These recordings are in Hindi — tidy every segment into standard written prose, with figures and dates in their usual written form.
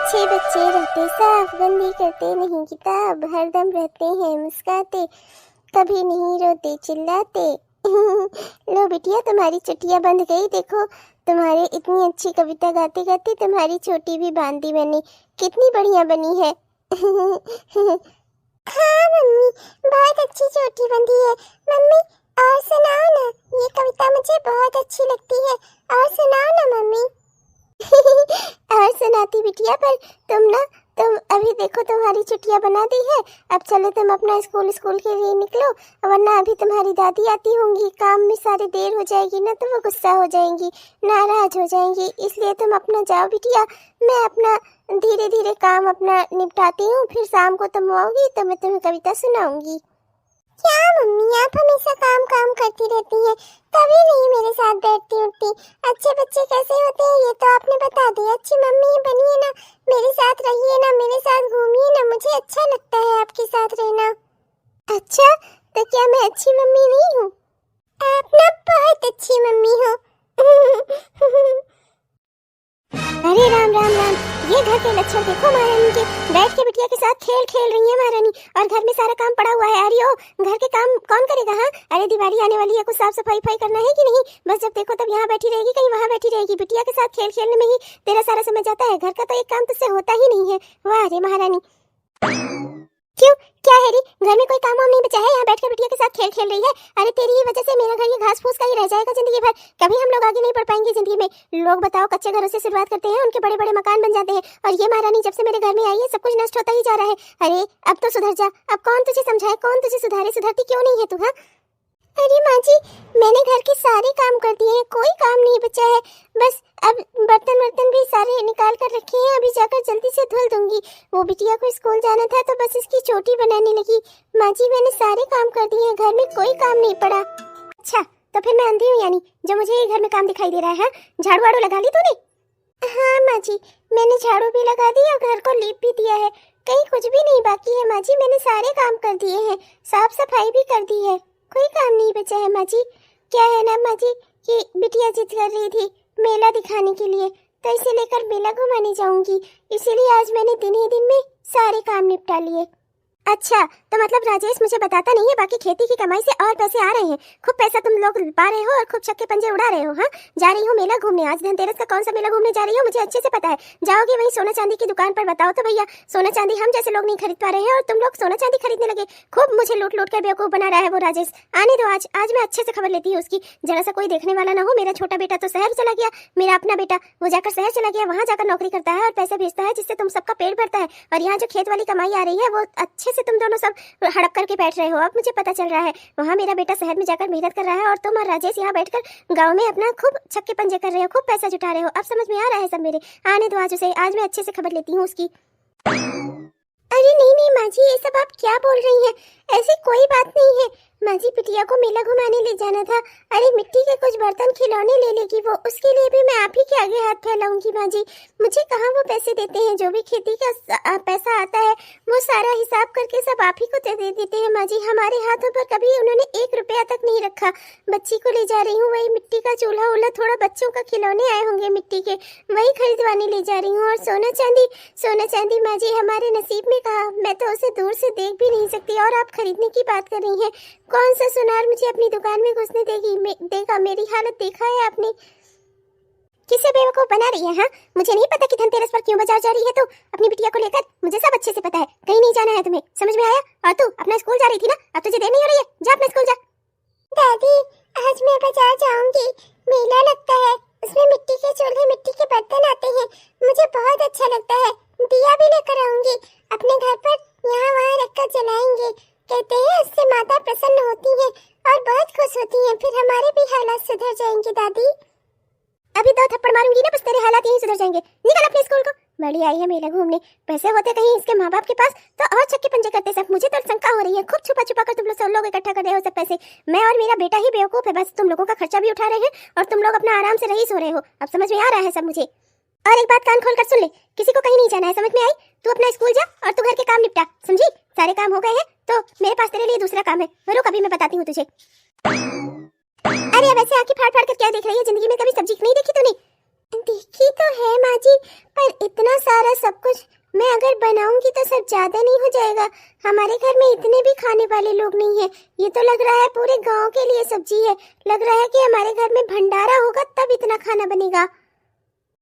अच्छे बच्चे रहते साफ, बंदी करते नहीं किताब, हरदम रहते हैं मुस्काते, कभी नहीं रोते चिल्लाते। लो बिटिया, तुम्हारी चुटिया बंध गई। देखो, तुम्हारे इतनी अच्छी कविता गाते गाते तुम्हारी चोटी भी बांधी बनी, कितनी बढ़िया बनी है। हाँ मम्मी, बहुत अच्छी चोटी बंधी है। मम्मी और सुनाओ ना, ये कविता मुझे बहुत अच्छी लगती है, और सुनाओ ना मम्मी। और सुनाती बिटिया, पर तुम अभी देखो तुम्हारी छुट्टियां बना दी है। अब चलो तुम अपना स्कूल के लिए निकलो, वरना अभी तुम्हारी दादी आती होंगी, काम में सारी देर हो जाएगी ना, तो वो गुस्सा हो जाएंगी, नाराज हो जाएंगी। इसलिए तुम अपना जाओ बिटिया, मैं अपना धीरे धीरे काम अपना निपटाती हूँ, फिर शाम को तुम आओगी तो मैं तुम्हें कविता सुनाऊंगी। क्या मम्मी, आप हमेशा काम काम करती रहती हैं, कभी नहीं मेरे साथ बैठती उठती। अच्छे बच्चे कैसे होते हैं ये तो आपने बता दिया। अच्छी मम्मी बनिए ना, मेरे साथ रहिए ना, मेरे साथ घूमिए ना, मुझे अच्छा लगता है आपके साथ रहना। अच्छा, तो क्या मैं अच्छी मम्मी नहीं हूँ? आप ना बहुत अच्छी मम्मी हो। अरे राम राम राम, ये घर के लक्षण देखो महारानी के। बैठ के बिटिया के साथ खेल खेल रही है महारानी, और घर में सारा काम पड़ा हुआ है। अरे ओ, घर के काम कौन करेगा? हाँ, अरे दिवाली आने वाली है, कुछ साफ सफाई करना है कि नहीं? बस जब देखो तब यहाँ बैठी रहेगी, कहीं वहाँ बैठी रहेगी। बिटिया के साथ खेल खेलने में ही तेरा सारा समय जाता है, घर का तो एक काम तुझसे होता ही नहीं है। वाह रे महारानी। क्यों, क्या है री? घर में कोई काम वाम नहीं बचा है? यहाँ बैठकर बिटिया के साथ खेल खेल रही है। अरे तेरी ही वजह से मेरा घर ये घास फूस का ही रह जाएगा जिंदगी भर। कभी हम लोग आगे नहीं बढ़ पाएंगे जिंदगी में। लोग बताओ, कच्चे घरों से शुरुआत करते हैं, उनके बड़े बड़े मकान बन जाते हैं, और ये महारानी जब से मेरे घर में आई है सब कुछ नष्ट होता ही जा रहा है। अरे अब तो सुधर जा, अब कौन तुझे समझाए, कौन तुझे सुधारे? सुधरती क्यों नहीं है तू? हाँ, अरे माँ जी, मैंने घर के सारे काम कर दिए हैं, कोई काम नहीं बचा है। बस अब बर्तन भी सारे निकाल कर रखे हैं, अभी जाकर जल्दी से धुल दूंगी। वो बिटिया को स्कूल जाना था तो बस इसकी चोटी बनाने लगी। माँ जी, मैंने सारे काम कर दिए हैं, घर में कोई काम नहीं पड़ा। अच्छा, तो फिर मैं अंधी हूँ यानी, जो मुझे ये घर में काम दिखाई दे रहा है? झाड़ू वाड़ू लगा ली तूने? हाँ माँ जी, मैंने झाड़ू भी लगा दी और घर को लीप भी दिया है, कहीं कुछ भी नहीं बाकी है। माँ जी, मैंने सारे काम कर दिए हैं, साफ सफाई भी कर दी है, कोई काम नहीं बचा है। माँ जी, क्या है ना माँ जी कि बिटिया जिद कर रही थी मेला दिखाने के लिए, तो इसे लेकर मेला घुमाने जाऊंगी, इसीलिए आज मैंने दिन ही दिन में सारे काम निपटा लिए। अच्छा, तो मतलब राजेश मुझे बताता नहीं है, बाकी खेती की कमाई से और पैसे आ रहे हैं, खूब पैसा तुम लोग पा रहे हो और खूब छक्के पंजे उड़ा रहे हो। हाँ, जा रही हूँ मेला घूमने, आज धनतेरस का कौन सा मेला घूमने जा रही हो मुझे अच्छे से पता है। जाओगे वहीं सोना चांदी की दुकान पर, बताओ तो भैया, सोना चांदी हम जैसे लोग नहीं खरीद पा रहे हैं और तुम लोग सोना चांदी खरीदने लगे। खूब मुझे लूट लूट कर बेवकूफ बना रहा है वो राजेश। आने दो, आज मैं अच्छे से खबर लेती हूँ उसकी, जरा सा कोई देखने वाला ना हो। मेरा छोटा बेटा तो शहर चला गया, मेरा अपना बेटा वो जाकर शहर चला गया, वहाँ जाकर नौकरी करता है और पैसे भेजता है, जिससे तुम सबका पेट भरता है। और यहाँ जो खेत वाली कमाई आ रही है वो अच्छे से तुम दोनों सब हड़प करके बैठ रहे हो। अब मुझे पता चल रहा है, वहाँ मेरा बेटा शहर में जाकर मेहनत कर रहा है और तुम और राजेश यहाँ बैठकर गांव में अपना खूब छक्के पंजे कर रहे हो, खूब पैसा जुटा रहे हो। अब समझ में आ रहा है सब मेरे। आने दो आज उसे, आज मैं अच्छे से खबर लेती हूँ उसकी। अरे नहीं नहीं माँ जी, ये सब आप क्या बोल रही हैं? ऐसी कोई बात नहीं है माँ जी, बिटिया को मेला घुमाने ले जाना था। अरे मिट्टी के कुछ बर्तन खिलौने ले लेगी वो, उसके लिए भी मैं आप ही के आगे हाथ फैलाऊंगी माँ जी। मुझे कहाँ वो पैसे देते हैं, जो भी खेती का पैसा आता है वो सारा हिसाब करके सब आप ही को दे देते हैं माँ जी। हमारे हाथों पर कभी उन्होंने 1 रुपया तक नहीं रखा। बच्ची को ले जा रही हूँ, वही मिट्टी का चूल्हा उल्हा, थोड़ा बच्चों का खिलौने आए होंगे मिट्टी के, वही खरीदवाने ले जा रही हूँ। और सोना चांदी माँ जी हमारे नसीब में कहा, मैं तो उसे दूर से देख भी नहीं सकती, और आप खरीदने की बात कर रही हैं। कौन सा सुनार मुझे अपनी दुकान में घुसने देगा? मेरी हालत देखा है आपने? किसे बेवकूफ बना रही है? हाँ, मुझे नहीं पता कि धनतेरस पर क्यों बाजार जा रही है तू अपनी बिटिया को लेकर, मुझे सब अच्छे से पता है। कहीं नहीं जाना है तुम्हें, समझ में आया? और तू अपना स्कूल जा रही थी ना, अब तुझे देर नहीं हो रही है, जा अपना स्कूल जा। दादी, आज मैं बाजार जाऊंगी, मेला लगता है, उसमें मिट्टी के चूल्हे मिट्टी के बर्तन आते हैं, मुझे बहुत अच्छा लगता है। दिया भी लेकर आऊंगी, अपने घर पर यहाँ वहाँ रखकर जलाएंगे। कहते हैं उससे माता प्रसन्न होती है और बहुत खुश होती है, फिर हमारे भी हालात सुधर जाएंगे। दादी, अभी 2 थप्पड़ मारूंगी ना, बस तेरे हालात यहीं सुधर जाएंगे। निकल अपने स्कूल को। बड़ी आई है मेला घूमने, पैसे होते कहीं इसके माँ बाप के पास तो और छक्के पंजे करते सब। मुझे तो शंका हो रही है, खूब छुपा छुपा कर तुम लोग सब लोग इकट्ठा कर रहे हो सब पैसे। मैं और मेरा बेटा ही बेवकूफ है, बस तुम लोगों का खर्चा भी उठा रहे हैं और तुम लोग अपना आराम से रईस हो रहे हो। अब समझ में आ रहा है सब मुझे। और एक बात कान खोल कर सुन ले, किसी को कहीं नहीं जाना है, समझ में आई? तू अपना स्कूल जा और तू घर के काम निपटा, समझी? सारे काम हो गए हैं तो मेरे पास तेरे लिए दूसरा काम है, रुक अभी मैं बताती हूँ तुझे। अरे अब ऐसे आंखें फाड़ फाड़ कर क्या देख रही है? जिंदगी में कभी सब्जी नहीं देखी तूने? देखी तो है माँ जी, पर इतना सारा सब कुछ मैं अगर बनाऊंगी तो सब ज्यादा नहीं हो जाएगा? हमारे घर में इतने भी खाने वाले लोग नहीं है। ये तो लग रहा है पूरे गांव के लिए सब्जी है। लग रहा है कि हमारे घर में भंडारा होगा तब इतना खाना बनेगा।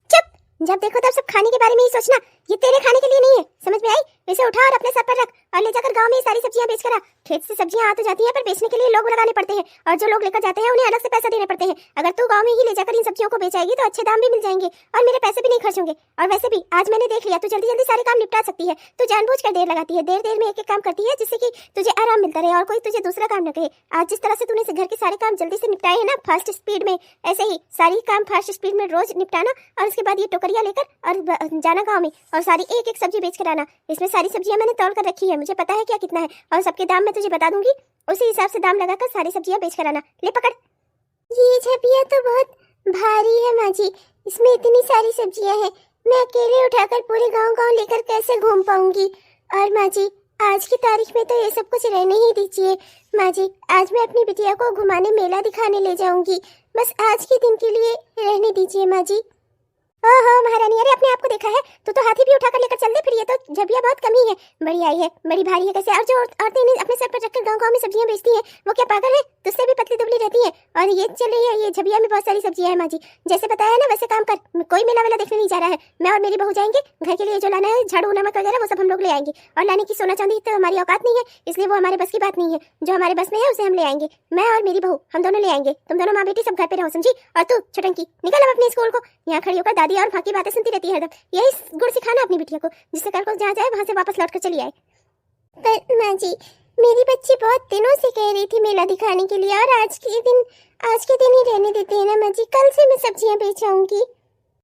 चुप! जब देखो तब सब खाने के बारे में ही सोचना। ये तेरे खाने के लिए नहीं है, समझ में आई? इसे उठा और अपने सर पर रख और ले जाकर गांव में सारी सब्जियां बेच कर आ। खेत से सब्जियां आ तो जाती हैं, पर बेचने के लिए लोग लगाने पड़ते हैं, और जो लोग लेकर जाते हैं उन्हें अलग से पैसा देने पड़ते हैं। अगर तू गांव में ही ले जाकर इन सब्जियों को बेचाएगी तो अच्छे दाम भी मिल जाएंगे और मेरे पैसे भी नहीं खर्च होंगे। और वैसे भी आज मैंने देख लिया, तू जल्दी जल्दी सारे काम निपटा सकती है। तू जानबूझकर देर लगाती है, देर देर में एक एक काम करती है जिससे कि तुझे आराम मिलता रहे और कोई तुझे दूसरा काम न कहे। आज जिस तरह से तूने घर के सारे काम जल्दी से निपटाए हैं ना, फास्ट स्पीड में, ऐसे ही सारी काम फास्ट स्पीड में रोज निपटाना और उसके बाद ये टोकरिया लेकर और जाना गाँव में और सारी एक एक सब्जी बेच कर आना। इसमें सारी सब्जियां मैंने तौल कर रखी है, मुझे पता है क्या कितना है, और सबके दाम मैं तुझे बता दूंगी। उसी हिसाब से दाम लगाकर सारी सब्जियां बेच कर आना। ले पकड़। ये झबिया तो बहुत भारी है माँ जी, इसमें इतनी सारी सब्जियां हैं, मैं अकेले उठाकर पूरे गांव लेकर कैसे घूम पाऊंगी? और माँ जी आज की तारीख में तो ये सब कुछ रहने ही दीजिए माँ जी। आज मैं अपनी बिटिया को घुमाने मेला दिखाने ले जाऊंगी, बस आज के दिन के लिए रहने दीजिए माँ जी। ओहो महारानी, अरे अपने आप को देखा है? तू तो हाथी भी उठाकर लेकर चल दे, फिर ये तो झबिया बहुत कमी है। बड़ी आई है, बड़ी भारी है कैसे? और जो औरतें इन्हें अपने सर पर रखकर गांव में सब्जियां बेचती हैं, वो क्या पागल है? तुझसे भी पतली दुबली रहती है और ये चल रही है। ये झबिया में बहुत सारी सब्जियां है माँ जी, जैसे बताया ना वैसे काम कर। कोई मेला वेला देखने नहीं जा रहा है, मैं और मेरी बहू जाएंगे। घर के लिए जो लाना है, झाड़ू नमक वगैरह, वो सब हम लोग ले आएंगे। और लाने की सोना चांदी तो हमारी औकात नहीं है, इसलिए वो हमारे बस की बात नहीं है। जो हमारे बस में है उसे हम ले आएंगे, मैं और मेरी बहू, हम दोनों ले आएंगे। तुम दोनों माँ बेटी सब घर पे रहो, समझी? और तू छोटंकी निकल अब अपने स्कूल को। यहाँ खड़ी होकर दादी और माँ की बातें रहती है हरदम। यही गुण सिखाना अपनी बिटिया को, जिससे कल को जहाँ जाए वहाँ से वापस लौट कर चली आए। पर माँ जी मेरी बच्ची बहुत दिनों से कह रही थी मेला दिखाने के लिए, और आज के दिन ही रहने देते हैं ना माँ जी। कल से मैं सब्जियाँ बेचाऊंगी।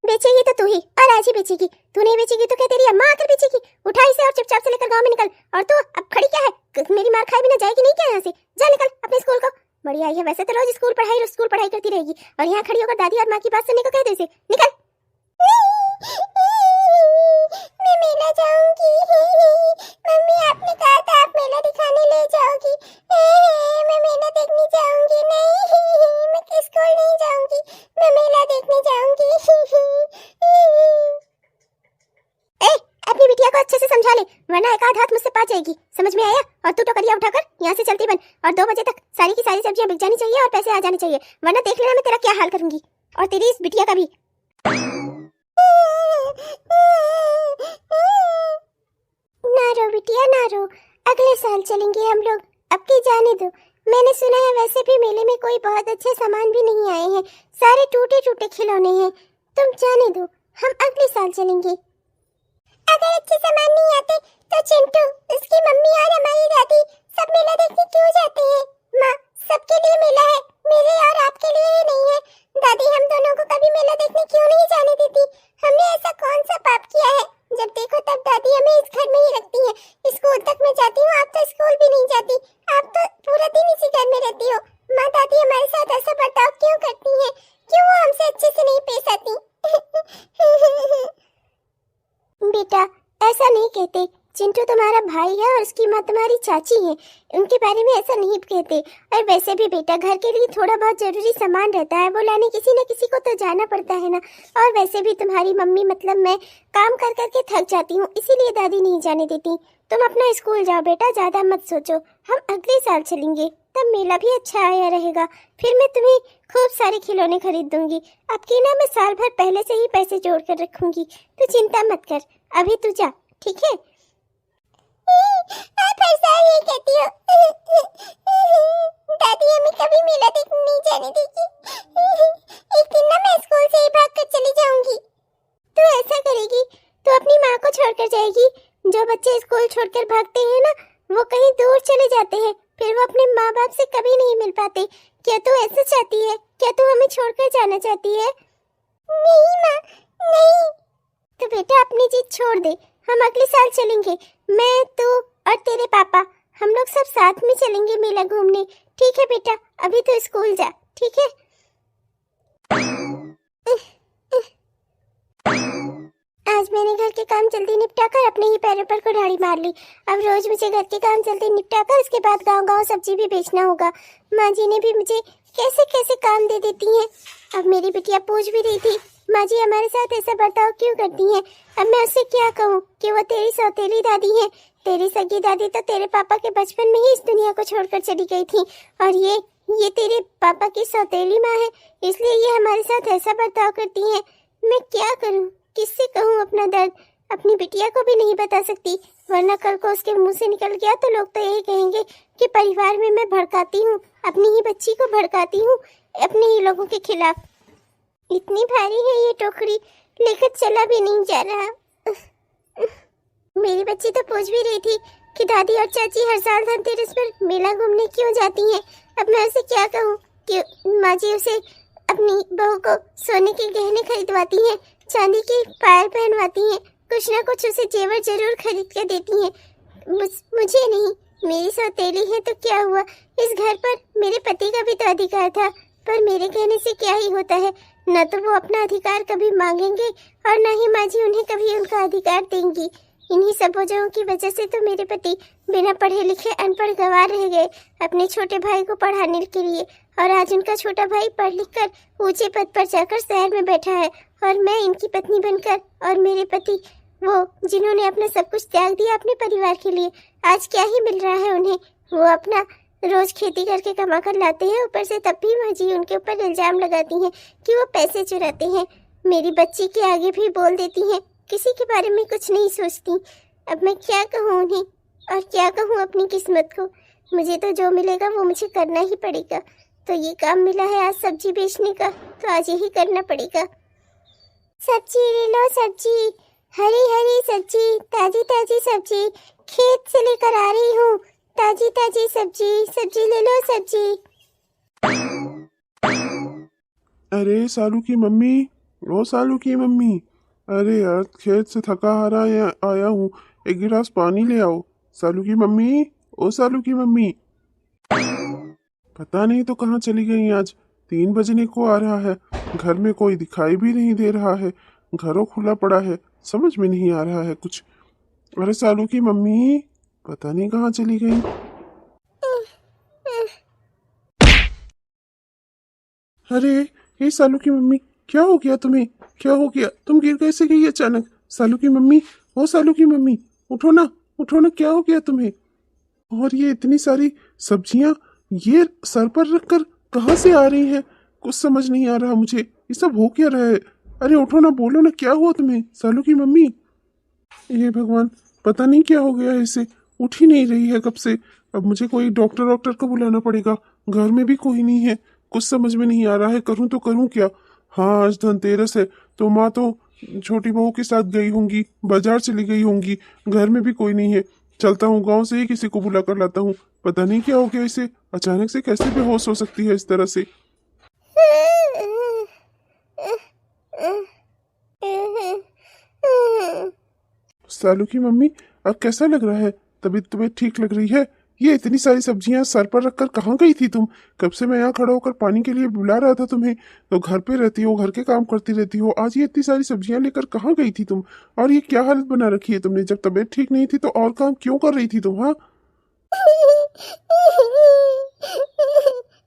बेचेगी तो तू ही, और आज ही बेचेगी। तू नहीं बेचेगी तो क्या तेरी अम्मा आकर बेचेगी? उठा इसे और चुपचाप से लेकर गाँव में निकल। और तू अब खड़ी क्या है? मेरी मार खाए बिना जाएगी नहीं क्या यहाँ से? जा निकल अपने स्कूल को। बड़ी आई है, वैसे तो रोज स्कूल पढ़ाई करती रहेगी, और यहाँ खड़ी होकर दादी और माँ की बात सुनने को कह दे इसे। निकल। मैं मेला जाऊंगी। मम्मी आपने कहा था आप मेला दिखाने ले जाओगी। मैं मेला देखने जाऊंगी। नहीं, मैं स्कूल नहीं जाऊंगी, मैं मेला देखने जाऊंगी। अपनी बिटिया को अच्छे से समझा ले, वरना एक आध हाथ मुझसे पा जाएगी, समझ में आया? और तू टोकरिया उठाकर यहाँ से चलती बन, और 2 बजे तक सारी की सारी सब्जियां बिक जानी चाहिए और पैसे आ जाने चाहिए, वरना देख लेना मैं तेरा क्या हाल करूंगी, और तेरी इस बिटिया का भी। ना रो बिटिया ना रो, अगले साल चलेंगे हम लोग, अब की जाने दो। मैंने सुना है वैसे भी मेले में कोई बहुत अच्छे सामान भी नहीं आए हैं, सारे टूटे टूटे खिलौने हैं। तुम जाने दो, हम अगले साल चलेंगे। अगर अच्छे सामान नहीं आते तो चिंटू, उसकी मम्मी और हमारी दादी सब मेला देखने क्यों जाते हैं? माँ, सबके लिए मेला है, मेरे और आपके लिए ही नहीं है। दादी हम दोनों को कभी मेला देखने क्यों नहीं जाने देती? हमने ऐसा कौन सा पाप किया है? जब देखो तब दादी हमें इस घर में ही रखती है। स्कूल तक मैं जाती हूँ, आप तो स्कूल भी नहीं जाती, आप तो पूरा दिन इसी घर में रहती हो। माँ, दादी हमारे साथ ऐसा बर्ताव क्यों करती है? क्यों वो हमसे अच्छे से नहीं पेश आती? बेटा ऐसा नहीं कहते, चिंटू तुम्हारा भाई है और उसकी माँ तुम्हारी चाची है, उनके बारे में ऐसा नहीं कहते। और वैसे भी बेटा घर के लिए थोड़ा बहुत जरूरी सामान रहता है, वो लाने किसी न किसी को तो जाना पड़ता है ना। और वैसे भी तुम्हारी मम्मी मतलब मैं काम कर करके थक जाती हूँ, इसीलिए दादी नहीं जाने देती। तुम अपना स्कूल जाओ बेटा, ज्यादा मत सोचो, हम अगले साल चलेंगे, तब मेला भी अच्छा आया रहेगा, फिर मैं तुम्हें खूब सारे खिलौने खरीद दूंगी। अब की ना मैं साल भर पहले से ही पैसे जोड़ कर रखूंगी, तो चिंता मत कर, अभी तू जा, ठीक है? आप हर साल ये कहती हो, दादी हमें कभी मेला देखने नहीं जाने देगी। एक दिन ना मैं स्कूल से ही भाग कर चली जाऊंगी। तू ऐसा करेगी तो अपनी माँ को छोड़कर जाएगी। जो बच्चे स्कूल छोड़कर भागते हैं ना, वो कहीं दूर चले जाते हैं, फिर वो अपने माँ बाप से कभी नहीं मिल पाते। क्या तू ऐसा चाहती है? क्या तू हमें छोड़कर जाना चाहती है? नहीं माँ, नहीं। तो बेटा अपनी जिद छोड़ दे, हम अगले साल चलेंगे, मैं, तू और तेरे पापा, हम लोग सब साथ में चलेंगे मेला घूमने, ठीक है बेटा? अभी तो स्कूल जा, ठीक है? आज मैंने घर के काम जल्दी निपटाकर अपने ही पैरों पर कुल्हाड़ी मार ली। अब रोज मुझे घर के काम जल्दी निपटाकर उसके बाद गांव-गांव सब्जी भी बेचना होगा। माँ जी ने भी मुझे कैसे कैसे काम दे देती हैं। अब मेरी बिटिया पूछ भी रही थी माँ जी हमारे साथ ऐसा बर्ताव क्यों करती हैं? अब मैं उससे क्या कहूँ कि वो तेरी सौतेली दादी है? तेरी सगी दादी तो तेरे पापा के बचपन में ही इस दुनिया को छोड़कर चली गई थी, और ये तेरे पापा की सौतेली माँ है, इसलिए ये हमारे साथ ऐसा बर्ताव करती है। मैं क्या करूँ, किससे कहूँ अपना दर्द? अपनी बिटिया को भी नहीं बता सकती, वरना कल को उसके मुंह से निकल गया तो लोग तो यही कहेंगे कि परिवार में मैं भड़काती हूँ, अपनी ही बच्ची को भड़काती हूँ अपने ही लोगों के खिलाफ। इतनी भारी है ये टोकरी, लेकर चला भी नहीं जा रहा। मेरी बच्ची तो पूछ भी रही थी कि दादी और चाची हर साल धनतेरस पर मेला घूमने क्यों जाती हैं। अब मैं उसे क्या कहूँ कि माँ जी उसे अपनी बहू को सोने के गहने खरीदवाती हैं, चांदी की पायल पहनवाती हैं, कुछ ना कुछ उसे जेवर जरूर खरीद के देती हैं। मुझे नहीं, मेरी सौतेली है तो क्या हुआ, इस घर पर मेरे पति का भी तो अधिकार था, पर मेरे कहने से क्या ही होता है। न तो वो अपना अधिकार कभी मांगेंगे और न ही माँ जी उन्हें कभी उनका अधिकार देंगी। इन्हीं सब वजहों की वजह से तो मेरे पति बिना पढ़े लिखे अनपढ़ गंवार रह गए अपने छोटे भाई को पढ़ाने के लिए, और आज उनका छोटा भाई पढ़ लिख कर ऊंचे पद पर जाकर शहर में बैठा है, और मैं इनकी पत्नी बनकर, और मेरे पति वो जिन्होंने अपना सब कुछ त्याग दिया अपने परिवार के लिए, आज क्या ही मिल रहा है उन्हें? वो अपना रोज खेती करके कमा कर लाते हैं, ऊपर से तब भी माँ जी उनके ऊपर इल्जाम लगाती हैं कि वो पैसे चुराते हैं। मेरी बच्ची के आगे भी बोल देती हैं, किसी के बारे में कुछ नहीं सोचती। अब मैं क्या कहूँ उन्हें, और क्या कहूँ अपनी किस्मत को? मुझे तो जो मिलेगा वो मुझे करना ही पड़ेगा। तो ये काम मिला है आज सब्जी बेचने का, तो आज यही करना पड़ेगा। सब्जी ले लो, सब्जी, हरी हरी सब्जी, ताजी ताजी सब्जी, खेत से लेकर आ रही हूँ, ताजी ताजी सब्जी, सब्जी ले लो सब्जी। अरे सालू की मम्मी, ओ सालू की मम्मी, अरे यार खेत से थका हारा आया हूँ, एक गिलास पानी ले आओ। सालू की मम्मी, ओ सालू की मम्मी। पता नहीं तो कहाँ चली गई आज, 3 बजने को आ रहा है, घर में कोई दिखाई भी नहीं दे रहा है, घरों खुला पड़ा है, समझ में नहीं आ रहा है कुछ। अरे सालू की मम्मी, पता नहीं कहाँ चली गई। अरे ये सालू की मम्मी, क्या हो गया तुम्हें? क्या हो गया? तुम गिर कैसे गई अचानक? सालू की मम्मी, ओ सालू की मम्मी, उठो ना, उठो ना, क्या हो गया तुम्हें? और ये इतनी सारी सब्जियां ये सर पर रखकर कहाँ से आ रही हैं? कुछ समझ नहीं आ रहा मुझे, ये सब हो क्या रहा है? अरे उठो ना, बोलो ना, क्या हुआ तुम्हें सालू की मम्मी? ये भगवान, पता नहीं क्या हो गया है इसे, उठ ही नहीं रही है कब से। अब मुझे कोई डॉक्टर को बुलाना पड़ेगा, घर में भी कोई नहीं है, कुछ समझ में नहीं आ रहा है, करूं तो करूं क्या। हाँ आज धनतेरस है, तो माँ तो छोटी बहू के साथ गई होंगी, बाजार चली गई होंगी, घर में भी कोई नहीं है। चलता हूँ गांव से ही किसी को बुला कर लाता हूँ, पता नहीं क्या हो गया इसे, अचानक से कैसे बेहोश हो सकती है इस तरह से। सालू की मम्मी, अब कैसा लग रहा है? तबीयत तुम्हें ठीक लग रही है? ये इतनी सारी सब्जियां सर पर रखकर कहाँ गई थी तुम? कब से मैं यहाँ खड़ा होकर पानी के लिए बुला रहा था तुम्हें। तो घर पे रहती हो, घर के काम करती रहती हो, आज ये इतनी सारी सब्जियां लेकर कहाँ गई थी तुम? और ये क्या हालत बना रखी है तुमने? जब तबीयत ठीक नहीं थी तो और काम क्यों कर रही थी तुम? हाँ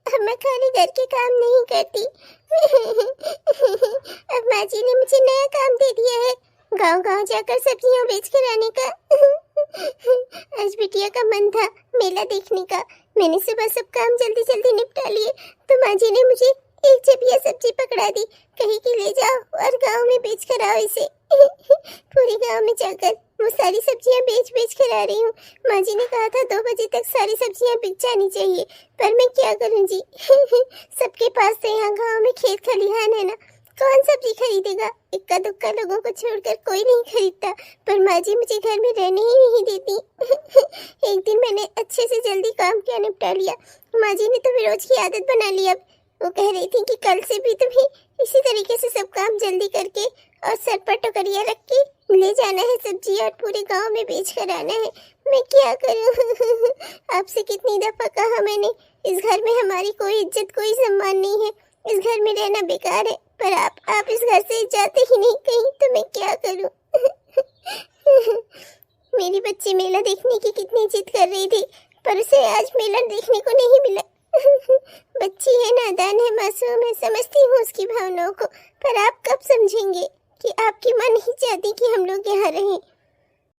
अब मैं खाली घर के काम नहीं करती। अब माँ जी ने मुझे नया काम दे दिया है, गांव गांव जाकर सब्जियां बेच कर आने का। आज बिटिया का मन था मेला देखने का, मैंने सुबह सब काम जल्दी जल्दी निपटा लिए, तो माँ जी ने मुझे एक जबिया सब्जी पकड़ा दी, कही कि ले जाओ और गांव में बेच कर आओ इसे। पूरे गांव में जाकर वो सारी सब्जियां बेच बेच कर आ रही हूँ। माँ जी ने कहा था 2 बजे तक सारी सब्जियां बिक जानी चाहिए, पर मैं क्या करूँ जी। सबके पास तो यहाँ गांव में खेत खलिहान है ना, कौन सब्जी खरीदेगा? इक्का दुक्का लोगों को छोड़कर कोई नहीं खरीदता, पर माँ जी मुझे घर में रहने ही नहीं देती। एक दिन मैंने अच्छे से जल्दी काम क्या निपटा लिया, माँ जी ने तो रोज की आदत बना ली। अब वो कह रही थी कि कल से भी तुम्हें इसी तरीके से सब काम जल्दी करके और सर पर टोकरिया रख के ले जाना है सब्जी और पूरे गांव में बेच कर आना है। मैं क्या करूं? आपसे कितनी दफा कहा मैंने, इस घर में हमारी कोई इज्जत कोई सम्मान नहीं है, इस घर में रहना बेकार है, पर आप इस घर से जाते ही नहीं कहीं, तो मैं क्या करूं? मेरी बच्ची मेला देखने की कितनी जिद कर रही थी, पर उसे आज मेला देखने को नहीं मिला। बच्ची है, नादान है, मासूम है, समझती हूँ उसकी भावनाओं को, पर आप कब समझेंगे कि आपकी माँ नहीं चाहती कि हम लोग यहाँ रहें।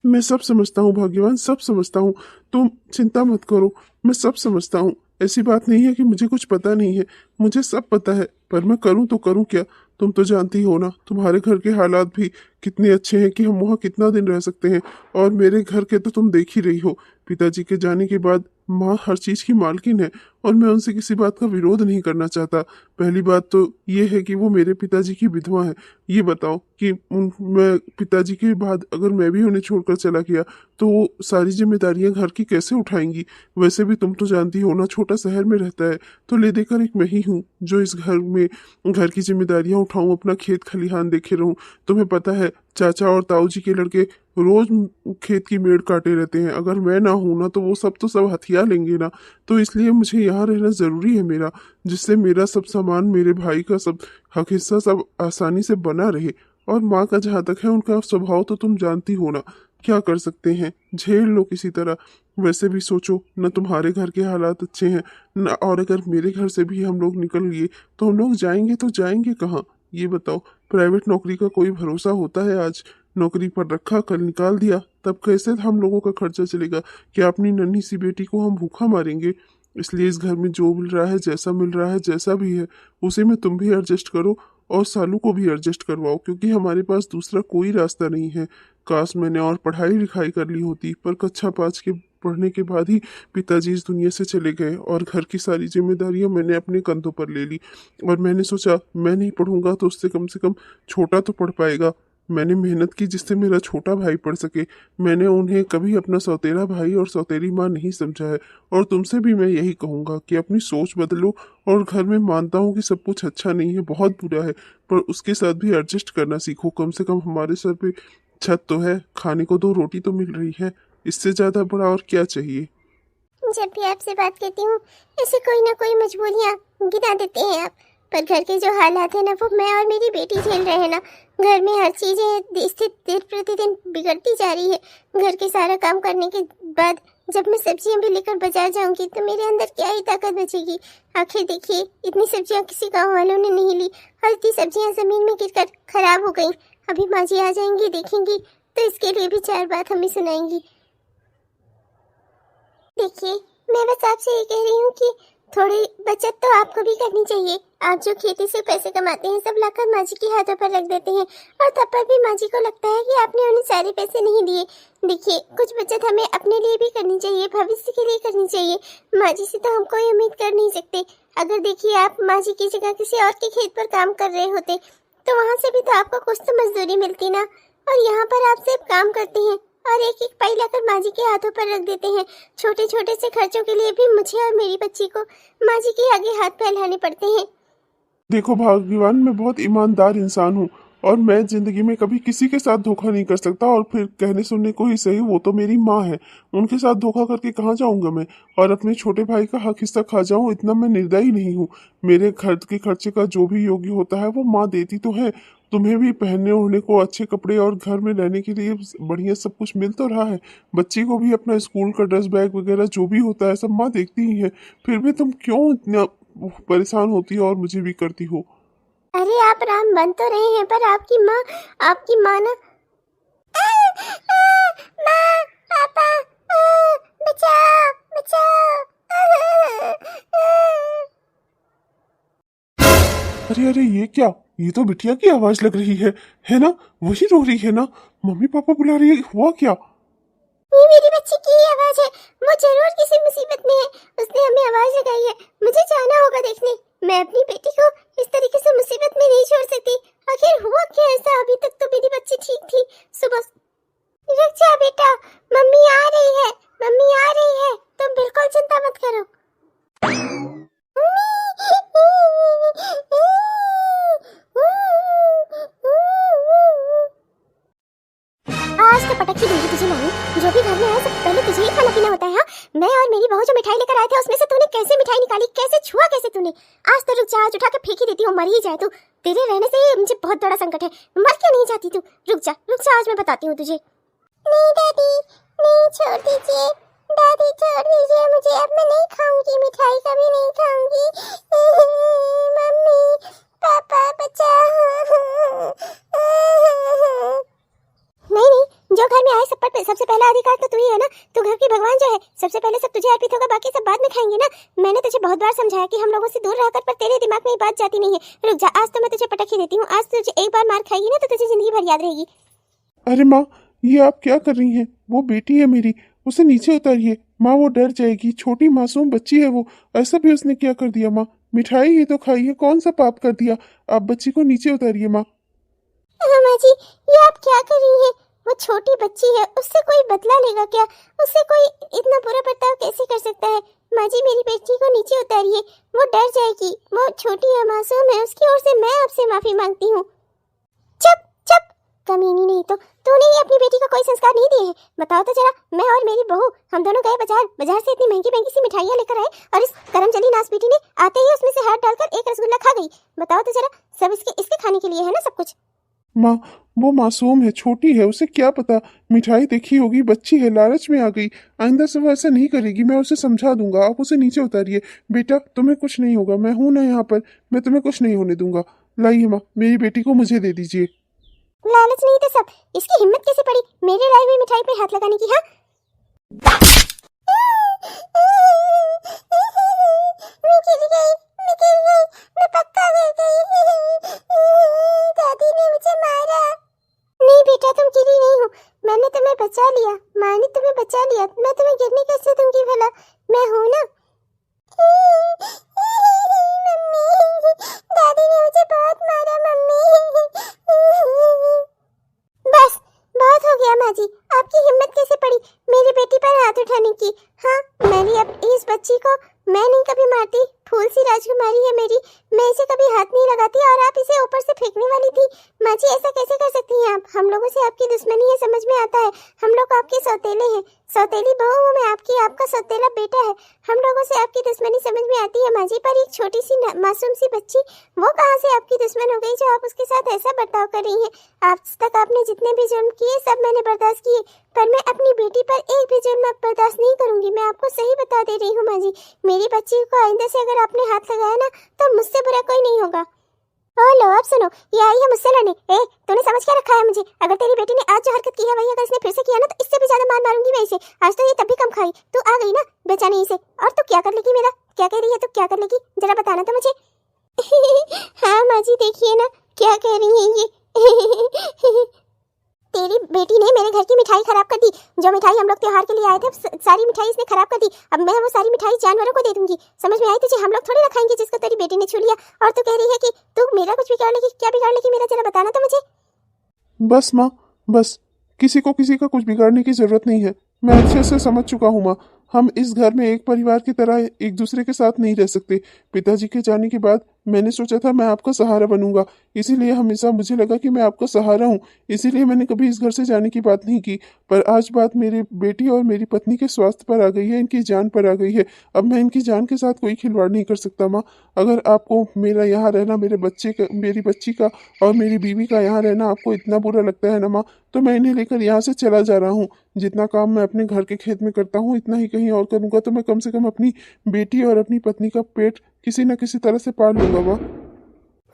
मैं सब समझता हूँ भाग्यवान, सब समझता हूँ। तुम चिंता मत करो, मैं सब समझता हूँ। ऐसी बात नहीं है कि मुझे कुछ पता नहीं है, मुझे सब पता है। पर मैं करूँ तो करूँ क्या? तुम तो जानती हो ना, तुम्हारे घर के हालात भी कितने अच्छे हैं कि हम वहाँ कितना दिन रह सकते हैं। और मेरे घर के तो तुम देख ही रही हो, पिताजी के जाने के बाद माँ हर चीज की मालकिन है और मैं उनसे किसी बात का विरोध नहीं करना चाहता। पहली बात तो ये है कि वो मेरे पिताजी की विधवा है। ये बताओ कि मैं पिताजी के बाद अगर मैं भी उन्हें छोड़कर चला गया तो वो सारी जिम्मेदारियां घर की कैसे उठाएंगी? वैसे भी तुम तो जानती हो ना, छोटा शहर में रहता है तो ले देकर एक मैं ही हूँ जो इस घर में घर की जिम्मेदारियां उठाऊं, अपना खेत खलिहान देखे रहूं। तुम्हें पता है चाचा और ताऊ जी के लड़के रोज खेत की मेड़ काटे रहते हैं। अगर मैं ना हूं ना तो वो सब तो सब हथिया लेंगे ना। तो इसलिए मुझे यहाँ रहना जरूरी है मेरा, जिससे मेरा सब सामान, मेरे भाई का सब हक हिस्सा सब आसानी से बना रहे। और माँ का जहाँ तक है, उनका स्वभाव तो तुम जानती हो ना, क्या कर सकते हैं, झेल लो किसी तरह। वैसे भी सोचो न, तुम्हारे घर के हालात अच्छे हैं न, और अगर मेरे घर से भी हम लोग निकल लिए तो हम लोग जाएंगे तो जाएंगे कहाँ? ये बताओ, प्राइवेट नौकरी का कोई भरोसा होता है आज? नौकरी पर रखा, कल निकाल दिया, तब कैसे हम लोगों का खर्चा चलेगा? क्या अपनी नन्ही सी बेटी को हम भूखा मारेंगे? इसलिए इस घर में जो मिल रहा है, जैसा मिल रहा है, जैसा भी है, उसी में तुम भी एडजस्ट करो और सालू को भी एडजस्ट करवाओ, क्योंकि हमारे पास दूसरा कोई रास्ता नहीं है। काश मैंने और पढ़ाई लिखाई कर ली होती, पर कक्षा 5 के पढ़ने के बाद ही पिताजी इस दुनिया से चले गए और घर की सारी जिम्मेदारियां मैंने अपने कंधों पर ले ली। और मैंने सोचा मैं नहीं पढ़ूंगा तो उससे कम से कम छोटा तो पढ़ पाएगा। मैंने मेहनत की जिससे मेरा छोटा भाई पढ़ सके। मैंने उन्हें कभी अपना सौतेला भाई और सौतेली माँ नहीं समझा है। और तुमसे भी मैं यही कहूँगा कि अपनी सोच बदलो। और घर में मानता हूँ कि सब कुछ अच्छा नहीं है, बहुत बुरा है, पर उसके साथ भी एडजस्ट करना सीखो। कम से कम हमारे सर पे छत तो है, खाने को 2 रोटी तो मिल रही है, इससे ज्यादा बड़ा और क्या चाहिए? जब भी आपसे बात करती हूँ ऐसे कोई ना कोई मजबूरियाँ गिरा देते हैं आप, पर घर के जो हालात है ना, वो मैं और मेरी बेटी झेल रहे हैं ना। घर में हर चीज़ें स्थिति दिन प्रतिदिन बिगड़ती जा रही है। घर के सारा काम करने के बाद जब मैं सब्जियां भी लेकर बाजार जाऊंगी तो मेरे अंदर क्या ही ताकत बचेगी? आखिर देखिए, इतनी सब्जियां किसी गांव वालों ने नहीं ली और इतनी सब्जियां जमीन में गिरकर खराब हो गई। अभी माँ जी आ जाएंगी, देखेंगी तो इसके लिए भी 4 बात हमें सुनाएंगी। देखिए, मैं बस आपसे ये कह रही हूँ कि थोड़ी बचत तो आपको भी करनी चाहिए। आप जो खेती से पैसे कमाते हैं सब लाकर माँ जी के हाथों पर रख देते हैं और तब पर भी माँ जी को लगता है कि आपने उन्हें सारे पैसे नहीं दिए। देखिए, कुछ बचत हमें अपने लिए भी करनी चाहिए, भविष्य के लिए करनी चाहिए। माँ जी से तो हम कोई उम्मीद कर नहीं सकते। अगर देखिए आप माँ जी की जगह किसी और के खेत पर काम कर रहे होते तो वहाँ से भी तो आपको कुछ तो मजदूरी मिलती ना। और यहाँ पर आप सिर्फ काम करते हैं और एक एक पाई लाकर माँ जी के हाथों पर रख देते हैं। छोटे छोटे से खर्चों के लिए भी मुझे और मेरी बच्ची को माँ जी के आगे हाथ फैलाने पड़ते हैं। देखो भाग्यवान, मैं बहुत ईमानदार इंसान हूँ और मैं जिंदगी में कभी किसी के साथ धोखा नहीं कर सकता। और फिर कहने सुनने को ही सही, वो तो मेरी माँ है, उनके साथ धोखा करके कहाँ जाऊंगा मैं? और अपने छोटे भाई का हक हिस्सा खा जाऊं, इतना मैं निर्दयी नहीं हूँ। मेरे घर के खर्चे का जो भी योग्य होता है वो माँ देती तो है। तुम्हें भी पहनने ओढ़ने को अच्छे कपड़े और घर में रहने के लिए बढ़िया सब कुछ मिल तो रहा है। बच्ची को भी अपना स्कूल का ड्रेस बैग वगैरह जो भी होता है सब माँ देखती ही है। फिर भी तुम क्यों इतना परेशान होती हो और मुझे भी करती हो? अरे आप राम बन तो रहे हैं, पर आपकी माँ ना माँ, पापा, बचाओ बचाओ। अरे अरे, ये क्या? ये तो बिटिया की आवाज लग रही है ना? वही रो रही है ना? मम्मी पापा बुला रही है, हुआ क्या? ये मेरी बच्ची की ही आवाज है। वो जरूर किसी मुसीबत में है, उसने हमें आवाज लगाई है। मुझे जाना होगा देखने। मैं अपनी बेटी को इस तरीके से मुसीबत में नहीं छोड़ सकती। आखिर हुआ क्या ऐसा? अभी तक तो मेरी बच्ची ठीक थी। सुबह रुक जा बेटा, मम्मी आ रही है, मम्मी आ रही है, तुम बिल्कुल चिंता मत करो। आज तो पटक ही दूंगी तुझे नानी। जो भी घर में आए सबसे पहले तुझे ही खाना पीना होता है। हाँ, मैं और मेरी बहू जो मिठाई लेकर आए थे उसमें से तूने कैसे मिठाई निकाली, कैसे छुआ कैसे तूने? आज तो रुक जा, आज उठा के फेंक ही देती हूँ, मर ही जाए तू। तेरे रहने से ही मुझे बहुत बड़ा संकट है। मर क्यों नहीं जाती तू? रुक जा, आज मैं बताती हूँ तुझे। नहीं दादी, नहीं, छोड़ दीजिए, दादी छोड़ दीजिए मुझे, अब मैं नहीं खाऊंगी मिठाई, कभी नहीं खाऊंगी। मम्मी पापा बचाओ। नहीं नहीं, जो घर में आए सब पर सबसे पहला अधिकार तो तू ही है ना। तू घर की भगवान जो है, सबसे पहले सब तुझे अर्पित होगा, बाकी सब बाद में खाएंगे ना। मैंने तुझे बहुत बार समझाया कि हम लोगों से दूर रहकर, पर तेरे दिमाग में ये बात जाती नहीं है। रुक जा, आज तो मैं तुझे पटक ही देती हूँ। आज तुझे एक बार मार खाएगी ना तो तुझे जिंदगी भर याद रहेगी। अरे माँ, ये आप क्या कर रही हैं? वो बेटी है मेरी, उसे नीचे उतारिए। माँ वो डर जाएगी, छोटी मासूम बच्ची है वो। ऐसा भी उसने क्या कर दिया माँ? मिठाई ही तो खाई है, कौन सा पाप कर दिया? आप बच्ची को नीचे उतारिए माँ। माँ जी, ये आप क्या कर रही हैं? वो छोटी बच्ची है, उससे कोई बदला लेगा क्या? उससे कोई इतना बुरा बर्ताव कैसे कर सकता है? माँ जी, मेरी बेटी को नीचे उतारिए, वो डर जाएगी। वो छोटी है, मासूम है, उसकी ओर से मैं आपसे माफी मांगती हूँ। चुप चुप, कमीनी, नहीं तो तूने ही अपनी बेटी को कोई संस्कार नहीं दिए हैं। बताओ तो जरा, मैं और मेरी बहू हम दोनों गए बाजार से इतनी महंगी महंगी सी मिठाइयाँ लेकर आए, और इस करमचली नास बेटी ने आते ही उसमें से हाथ डालकर एक रसगुल्ला खा गई। बताओ तो जरा, सब इसके खाने के लिए है ना सब कुछ। माँ, वो मासूम है, छोटी है, उसे क्या पता। मिठाई देखी होगी, बच्ची है, लालच में आ गई। आइंदा से वो ऐसा नहीं करेगी, मैं उसे समझा दूंगा। आप उसे नीचे उतारिए। बेटा, तुम्हें कुछ नहीं होगा, मैं हूं ना यहाँ पर, मैं तुम्हें कुछ नहीं होने दूंगा। लाइए माँ, मेरी बेटी को मुझे दे दीजिए। लालच नहीं तो सब, इसकी हिम्मत कैसे पड़ी मेरे लाई हुई मिठाई पे हाथ लगाने की? हाँ, मैं पक्का गिर गई। दादी ने मुझे मारा। नहीं बेटा, तुम गिरी नहीं हो, मैंने तुम्हें बचा लिया। माँ ने तुम्हें बचा लिया, मैं तुम्हें गिरने कैसे दूंगी भला? मैं हूं ना। मम्मी, दादी ने मुझे बहुत मारा मम्मी। बस बहुत हो गया माँ जी, आपकी हिम्मत कैसे पड़ी मेरी बेटी पर हाथ उठाने की? हाँ, मैंने अब इस बच्ची को मैं नहीं कभी मारती। फूल सी राजकुमारी है मेरी, मैं इसे कभी हाथ नहीं लगाती, और आप इसे ऊपर से फेंकने वाली थी। माँ जी, ऐसा कैसे कर सकती हैं आप? हम लोगों से आपकी दुश्मनी है, समझ में आता है। हम लोग आपके सौतेले हैं, सौतेली बहू हूँ मैं आपकी, आपका सौतेला बेटा है। हम लोगों से आपकी दुश्मनी समझ में आती है माँ जी, पर एक छोटी सी मासूम सी बच्ची, वो कहाँ से आपकी दुश्मन हो गई जो आप उसके साथ ऐसा बर्ताव कर रही हैं? आज तक आपने जितने भी जुर्म किए सब मैंने बर्दाश्त किए, पर मैं अपनी बेटी पर एक भी जुर्म अब बर्दाश्त नहीं करूंगी। मैं आपको सही बता दे रही हूँ माँ जी, मेरी बच्ची को आइंदा से अगर आपने हाथ लगाया ना तो मुझसे बुरा कोई नहीं होगा। ओ लो, अब सुनो, ये आई है मुझसे लड़ने। तूने समझ क्या रखा है मुझे? अगर तेरी बेटी ने आज जो हरकत की है वही अगर इसने फिर से किया ना तो इससे भी ज्यादा मार मारूंगी मैं इसे। आज तो ये तब भी कम खाई, तू आ गई ना बेचाने इसे, और तू क्या कर लेगी मेरा? क्या कह रही है तू, क्या कर लेगी जरा बताना तो मुझे। हाँ माँ जी, देखिए ना क्या कह रही है ये। तेरी बेटी ने मेरे घर की मिठाई खराब कर दी। जो मिठाई हम लोग त्योहार के लिए आए थे सारी मिठाई इसने खराब कर दी। अब मैं वो सारी मिठाई जानवरों को दे दूंगी। समझ में आई तुझे? हम लोग थोड़ी ना खाएंगे जिसको तेरी बेटी ने छू लिया। और तू कह रही है कि तू मेरा कुछ बिगाड़ लेगी। क्या बिगाड़ लेगी मेरा, जरा बताना तो मुझे। बस माँ, बस। किसी को किसी का कुछ बिगाड़ने की जरूरत नहीं है। मैं अच्छे से समझ चुका हूँ माँ। हम इस घर में एक परिवार की तरह एक दूसरे के साथ नहीं रह सकते। पिताजी के जाने के बाद मैंने सोचा था मैं आपका सहारा बनूंगा, इसीलिए हमेशा मुझे लगा कि मैं आपका सहारा हूँ, इसीलिए मैंने कभी इस घर से जाने की बात नहीं की। पर आज बात मेरी बेटी और मेरी पत्नी के स्वास्थ्य पर आ गई है, इनकी जान पर आ गई है। अब मैं इनकी जान के साथ कोई खिलवाड़ नहीं कर सकता माँ। अगर आपको मेरा यहाँ रहना, मेरी बच्ची का और मेरी बीवी का यहाँ रहना आपको इतना बुरा लगता है ना माँ, तो मैं इन्हें लेकर यहाँ से चला जा रहा हूँ। जितना काम मैं अपने घर के खेत में करता हूँ इतना ही कहीं और करूँगा, तो मैं कम से कम अपनी बेटी और अपनी पत्नी का पेट किसी न किसी तरह से पाल लूंगा माँ।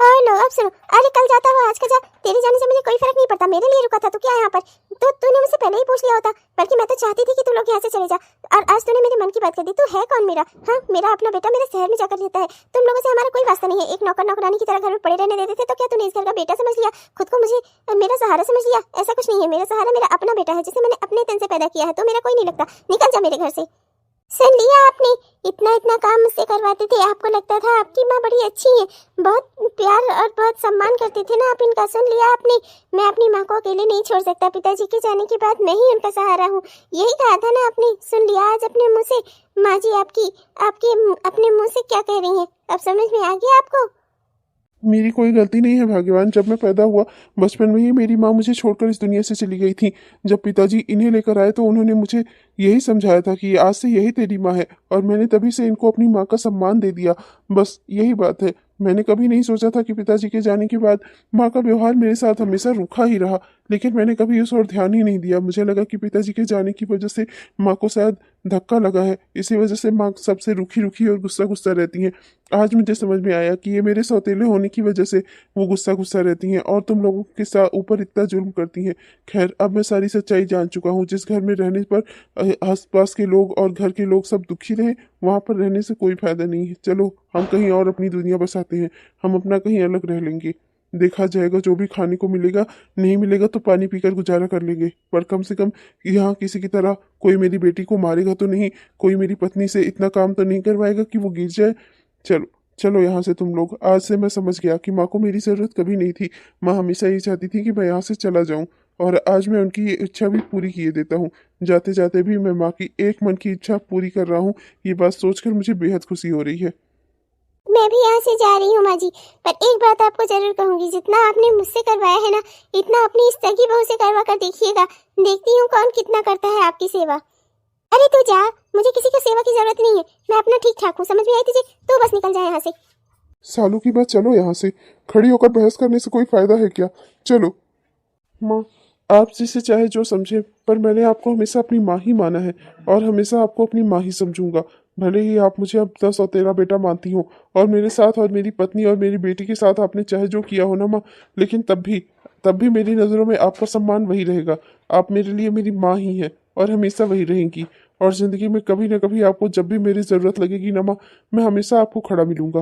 और लो, अब सुनो, अरे कल जाता हुआ आज का जा, तेरे जाने से मुझे कोई फर्क नहीं पड़ता। मेरे लिए रुका था तो क्या यहाँ पर? तो तूने मुझसे पहले ही पूछ लिया होता, बल्कि मैं तो चाहती थी कि तू लोग यहाँ से चले जा, और आज तूने मेरे मन की बात कर दी। तू है कौन मेरा? हाँ, मेरा अपना बेटा मेरे शहर में जाकर रहता है। तुम लोगों से हमारा कोई वास्ता नहीं है। एक नौकर नौकरानी की तरह घर में पड़े रहने देते थे, तो क्या तूने इस घर का बेटा समझ लिया? खुद को मुझे मेरा सहारा समझ लिया? ऐसा कुछ नहीं है, मेरा सहारा मेरा अपना बेटा है जिसे मैंने अपने तन से पैदा किया है। तो मेरा कोई नहीं लगता, निकल जा मेरे घर से। सुन लिया आपने? इतना इतना काम मुझसे करवाते थे, आपको लगता था आपकी माँ बड़ी अच्छी है, बहुत प्यार और बहुत सम्मान करते थे ना आप इनका। सुन लिया आपने? मैं अपनी माँ को अकेले नहीं छोड़ सकता। पिताजी के जाने के बाद मैं ही उनका सहारा हूँ, यही कहा था ना आपने। सुन लिया आज अपने मुँह से? माँ जी आपकी आपके अपने मुँह से क्या कह रही हैं? अब समझ में आ गया आपको? मेरी कोई गलती नहीं है भगवान। जब मैं पैदा हुआ बचपन में ही मेरी माँ मुझे छोड़कर इस दुनिया से चली गई थी। जब पिताजी इन्हें लेकर आए तो उन्होंने मुझे यही समझाया था कि आज से यही तेरी माँ है, और मैंने तभी से इनको अपनी माँ का सम्मान दे दिया। बस यही बात है। मैंने कभी नहीं सोचा था कि पिताजी के जाने के बाद माँ का व्यवहार मेरे साथ हमेशा रूखा ही रहा। लेकिन मैंने कभी उस और ध्यान ही नहीं दिया। मुझे लगा कि पिताजी के जाने की वजह से माँ को शायद धक्का लगा है, इसी वजह से माँ सबसे रूखी रूखी और गुस्सा गुस्सा रहती हैं। आज मुझे समझ में आया कि ये मेरे सौतेले होने की वजह से वो गुस्सा गुस्सा रहती हैं और तुम लोगों के साथ ऊपर इतना जुल्म करती हैं। खैर, अब मैं सारी सच्चाई जान चुका हूँ। जिस घर में रहने पर आसपास के लोग और घर के लोग सब दुखी रहे, वहाँ पर रहने से कोई फायदा नहीं है। चलो हम कहीं और अपनी दुनिया बसाते हैं, हम अपना कहीं अलग रह लेंगे। देखा जाएगा, जो भी खाने को मिलेगा, नहीं मिलेगा तो पानी पीकर गुजारा कर लेंगे। पर कम से कम यहाँ किसी की तरह कोई मेरी बेटी को मारेगा तो नहीं, कोई मेरी पत्नी से इतना काम तो नहीं करवाएगा कि वो गिर जाए। चलो चलो यहाँ से तुम लोग। आज से मैं समझ गया कि माँ को मेरी ज़रूरत कभी नहीं थी। माँ हमेशा ये चाहती थी कि मैं यहाँ से चला जाऊँ, और आज मैं उनकी ये इच्छा भी पूरी किए देता हूँ। जाते जाते भी मैं माँ की एक मन की इच्छा पूरी कर रहा हूँ। ये बात सोचकर मुझे बेहद खुशी हो रही है। मैं भी यहाँ से जा रही हूँ माँ जी, पर एक बात आपको जरूर कहूंगी, जितना आपने मुझसे करवाया है ना, इतना अपनी इस सगी बहू से करवा कर देखिएगा। देखती हूँ कौन कितना करता है आपकी सेवा। अरे तू जा, मुझे किसी की सेवा की जरूरत नहीं है, मैं अपना ठीक ठाक हूँ। समझ में आई तुझे? तू बस निकल जाए यहाँ से। सालू की बात, चलो यहाँ से। खड़ी होकर बहस करने से कोई फायदा है क्या? चलो। माँ, आप जिसे चाहे जो समझे, पर मैंने आपको हमेशा अपनी माँ ही माना है और हमेशा आपको अपनी माँ ही समझूंगा। भले ही आप मुझे अब 10 और 13 बेटा मानती हो, और मेरे साथ और मेरी पत्नी और मेरी बेटी के साथ आपने चाहे जो किया हो ना माँ, लेकिन तब भी मेरी नज़रों में आपका सम्मान वही रहेगा। आप मेरे लिए मेरी माँ ही है और हमेशा वही रहेंगी। और ज़िंदगी में कभी ना कभी आपको जब भी मेरी ज़रूरत लगेगी ना माँ, मैं हमेशा आपको खड़ा मिलूंगा।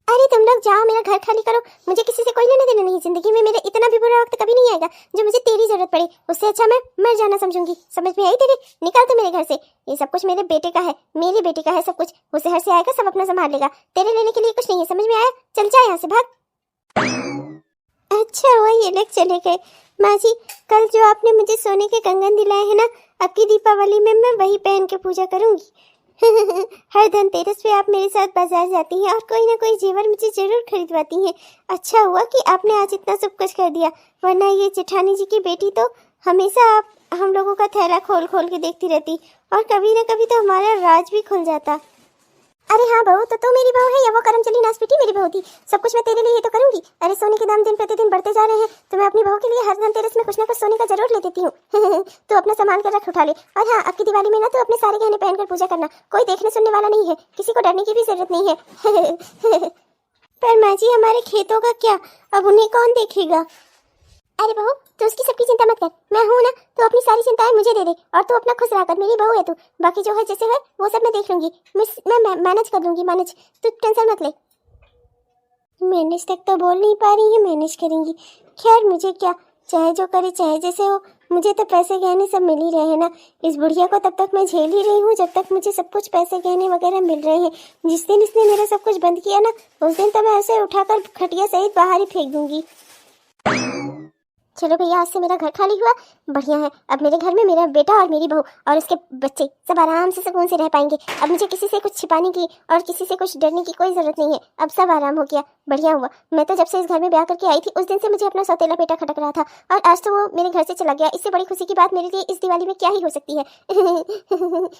अरे तुम लोग जाओ, मेरा घर खाली करो। मुझे किसी से कोई लेना देना नहीं। जिंदगी में मेरे इतना भी बुरा वक्त कभी नहीं आएगा जो मुझे तेरी जरूरत पड़े। उससे अच्छा मैं मर जाना समझूंगी। समझ में आई तेरे? निकल तो मेरे घर से। ये सब कुछ मेरे बेटे का है, मेरी बेटी का है सब कुछ। उसे हर से आएगा, सब अपना संभाल लेगा। तेरे लेने के लिए कुछ नहीं है। समझ में आया? चल जा यहाँ से, भाग। अच्छा हुआ ये लोग चले गए। माँ जी, कल जो आपने मुझे सोने के कंगन दिलाए हैं ना, अब की दीपावली में मैं वही पहन के पूजा करूंगी। हर धनतेरस पे आप मेरे साथ बाजार जाती हैं और कोई ना कोई जेवर मुझे जरूर खरीदवाती हैं। अच्छा हुआ कि आपने आज इतना सब कुछ कर दिया, वरना ये जेठानी जी की बेटी तो हमेशा आप हम लोगों का थैला खोल खोल के देखती रहती, और कभी ना कभी तो हमारा राज भी खुल जाता। अरे हाँ बहू, तो तू मेरी बहू है या वो करम चली नासपीटी मेरी बहू थी? सब कुछ मैं तेरे लिए ही तो करूंगी। अरे सोने के दाम दिन प्रतिदिन बढ़ते जा रहे हैं, तो मैं अपनी बहू के लिए हर धनतेरस में कुछ ना कुछ सोने का जरूर ले देती हूँ। तो अपना सामान कर रख, उठा ले। और हाँ, अब की दिवाली में ना तो अपने सारे गहने पहनकर पूजा करना। कोई देखने सुनने वाला नहीं है, किसी को डरने की भी जरूरत नहीं है। पर माँ जी, हमारे खेतों का क्या? अब उन्हें कौन देखेगा? अरे बहू, तू उसकी सबकी चिंता मत कर, मैं हूं ना। तू अपनी सारी चिंताएं मुझे दे दे और तू अपना खुश रह कर। मेरी बहू है तू, बाकी जो है जैसे है वो सब मैं देख लूंगी। मैं मैनेज कर लूंगी, मैनेज। तू टेंशन मत ले। मैनेज तक तो बोल नहीं पा रही है, मैनेज करेंगी। खैर मुझे क्या, चाहे जो करे चाहे जैसे हो, मुझे तो पैसे गहने सब मिल ही रहे हैं ना। इस बुढ़िया को तब तक मैं झेल ही रही हूँ जब तक मुझे सब कुछ पैसे गहने वगैरह मिल रहे हैं। जिस दिन इसने मेरा सब कुछ बंद किया ना, उस दिन तो मैं ऐसे उठाकर खटिया सहित बाहर ही फेंक दूंगी। चलो भैया, आज से मेरा घर खाली हुआ, बढ़िया है। अब मेरे घर में मेरा बेटा और मेरी बहू और उसके बच्चे सब आराम से सुकून से रह पाएंगे। अब मुझे किसी से कुछ छिपाने की और किसी से कुछ डरने की कोई जरूरत नहीं है। अब सब आराम हो गया, बढ़िया हुआ। मैं तो जब से इस घर में ब्याह करके आई थी, उस दिन से मुझे अपना सौतेला बेटा खटक रहा था, और आज तो वो मेरे घर से चला गया। इससे बड़ी खुशी की बात मेरे लिए इस दिवाली में क्या ही हो सकती है।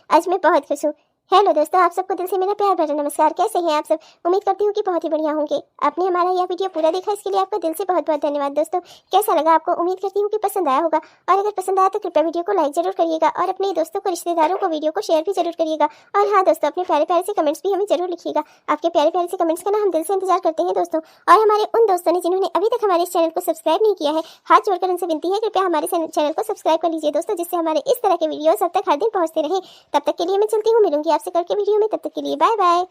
आज मैं बहुत खुश हूँ। हेलो दोस्तों, आप सबको दिल से मेरा प्यार भरा नमस्कार। कैसे हैं आप सब? उम्मीद करती हूँ कि बहुत ही बढ़िया होंगे। आपने हमारा यह वीडियो पूरा देखा, इसके लिए आपका दिल से बहुत बहुत धन्यवाद। दोस्तों, कैसा लगा आपको? उम्मीद करती हूँ कि पसंद आया होगा, और अगर पसंद आया तो कृपया वीडियो को लाइक जरूर करिएगा और अपने दोस्तों को, रिश्तेदारों को वीडियो को शेयर भी जरूर करिएगा। और हाँ दोस्तों, अपने प्यारे प्यारे से कमेंट्स भी हमें जरूर लिखिएगा। आपके प्यारे प्यारे से कमेंट्स का ना हम दिल से इंतजार करते हैं दोस्तों। और हमारे उन दोस्तों ने जिन्होंने अभी तक हमारे इस चैनल को सब्सक्राइब नहीं किया है, हाथ जोड़कर उनसे विनती है, कृपया हमारे चैनल को सब्सक्राइब कर लीजिए दोस्तों, जिससे हमारे इस तरह के वीडियो अब तक हर दिन पहुंचते रहे। तब तक के लिए मैं चलती हूँ, मिलूंगी आपसे कल के वीडियो में। तब तक के लिए बाय बाय।